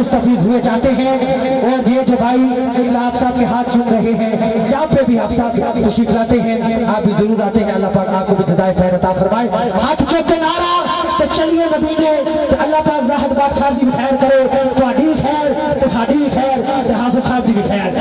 मुस्तफीज हुए जाते हैं। और ये जो भाई आप साहब के हाथ चूम रहे हैं, जहाँ पे भी आप साहब तशरीफ लाते हैं आप भी जरूर आते हैं। अल्लाह पाक आपको भी जज़ाए खैर अता फरमाए। हाथ चूम के नारा तो चलिए मदीने, तो अल्लाह पाक ज़ाहिद बादशाह की भी खैर करे, तो खैर तो साडी भी खैर, तो हाफिज साहब की भी खैर।